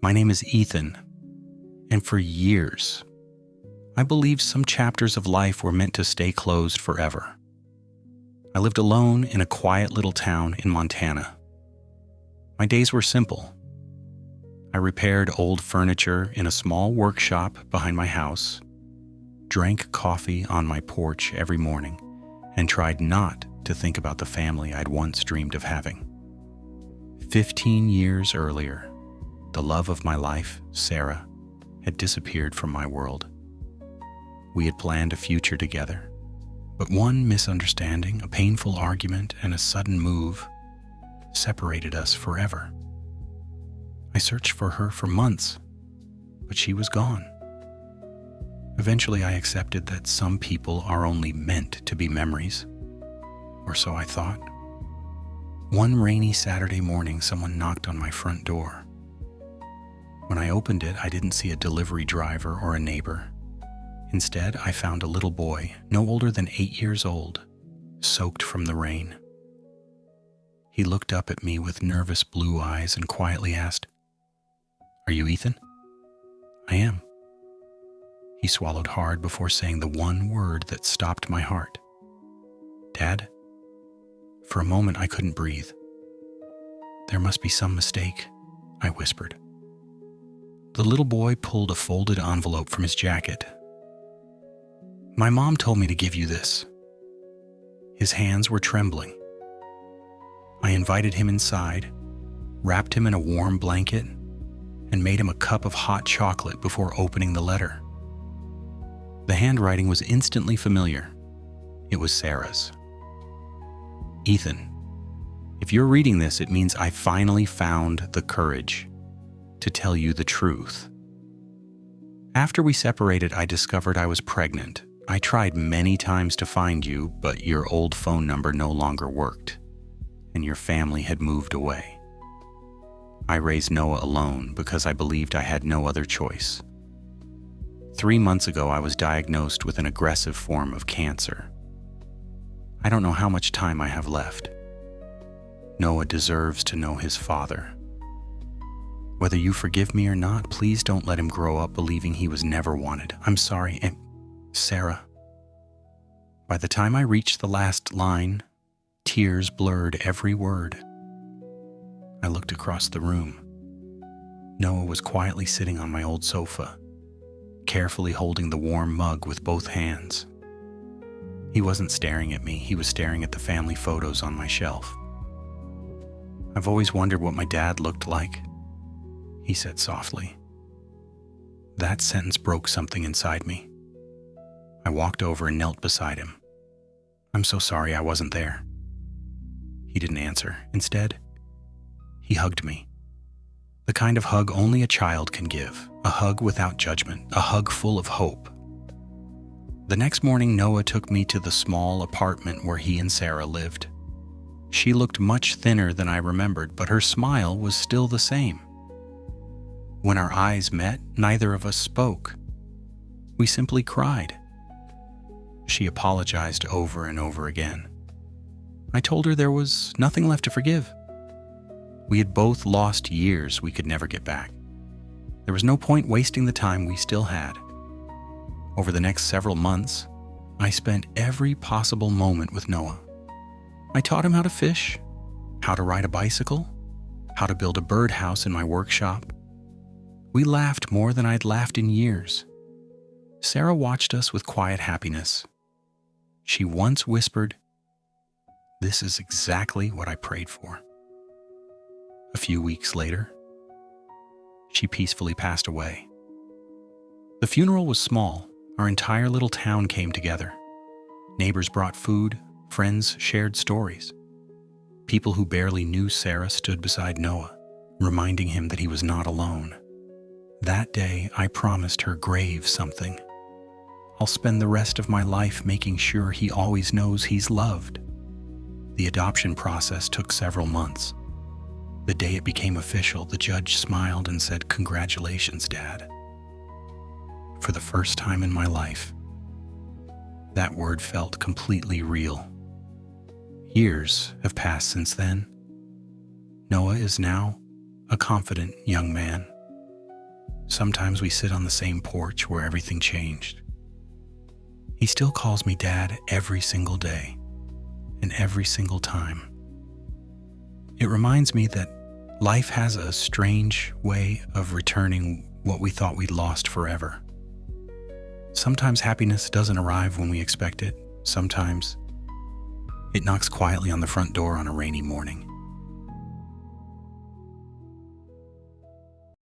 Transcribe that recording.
My name is Ethan, and for years, I believed some chapters of life were meant to stay closed forever. I lived alone in a quiet little town in Montana. My days were simple. I repaired old furniture in a small workshop behind my house, drank coffee on my porch every morning, and tried not to think about the family I'd once dreamed of having. 15 years earlier, the love of my life, Sarah, had disappeared from my world. We had planned a future together, but one misunderstanding, a painful argument, and a sudden move separated us forever. I searched for her for months, but she was gone. Eventually, I accepted that some people are only meant to be memories, or so I thought. One rainy Saturday morning, someone knocked on my front door. When I opened it, I didn't see a delivery driver or a neighbor. Instead, I found a little boy, no older than 8 years old, soaked from the rain. He looked up at me with nervous blue eyes and quietly asked, "Are you Ethan?" "I am." He swallowed hard before saying the one word that stopped my heart. "Dad?" For a moment, I couldn't breathe. "There must be some mistake," I whispered. The little boy pulled a folded envelope from his jacket. "My mom told me to give you this." His hands were trembling. I invited him inside, wrapped him in a warm blanket, and made him a cup of hot chocolate before opening the letter. The handwriting was instantly familiar. It was Sarah's. "Ethan, if you're reading this, it means I finally found the courage to tell you the truth. After we separated, I discovered I was pregnant. I tried many times to find you, but your old phone number no longer worked, and your family had moved away. I raised Noah alone because I believed I had no other choice. 3 months ago, I was diagnosed with an aggressive form of cancer. I don't know how much time I have left. Noah deserves to know his father. Whether you forgive me or not, please don't let him grow up believing he was never wanted. I'm sorry, and Sarah." By the time I reached the last line, tears blurred every word. I looked across the room. Noah was quietly sitting on my old sofa, carefully holding the warm mug with both hands. He wasn't staring at me, he was staring at the family photos on my shelf. "I've always wondered what my dad looked like," he said softly. That sentence broke something inside me. I walked over and knelt beside him. "I'm so sorry I wasn't there." He didn't answer. Instead, he hugged me. The kind of hug only a child can give, a hug without judgment, a hug full of hope. The next morning, Noah took me to the small apartment where he and Sarah lived. She looked much thinner than I remembered, but her smile was still the same. When our eyes met, neither of us spoke. We simply cried. She apologized over and over again. I told her there was nothing left to forgive. We had both lost years we could never get back. There was no point wasting the time we still had. Over the next several months, I spent every possible moment with Noah. I taught him how to fish, how to ride a bicycle, how to build a birdhouse in my workshop. We laughed more than I'd laughed in years. Sarah watched us with quiet happiness. She once whispered, "This is exactly what I prayed for." A few weeks later, she peacefully passed away. The funeral was small. Our entire little town came together. Neighbors brought food, friends shared stories. People who barely knew Sarah stood beside Noah, reminding him that he was not alone. That day, I promised her grave something. I'll spend the rest of my life making sure he always knows he's loved. The adoption process took several months. The day it became official, the judge smiled and said, "Congratulations, Dad." For the first time in my life, that word felt completely real. Years have passed since then. Noah is now a confident young man, Sometimes we sit on the same porch where everything changed. He still calls me Dad every single day and every single time. It reminds me that life has a strange way of returning what we thought we'd lost forever. Sometimes happiness doesn't arrive when we expect it. Sometimes it knocks quietly on the front door on a rainy morning.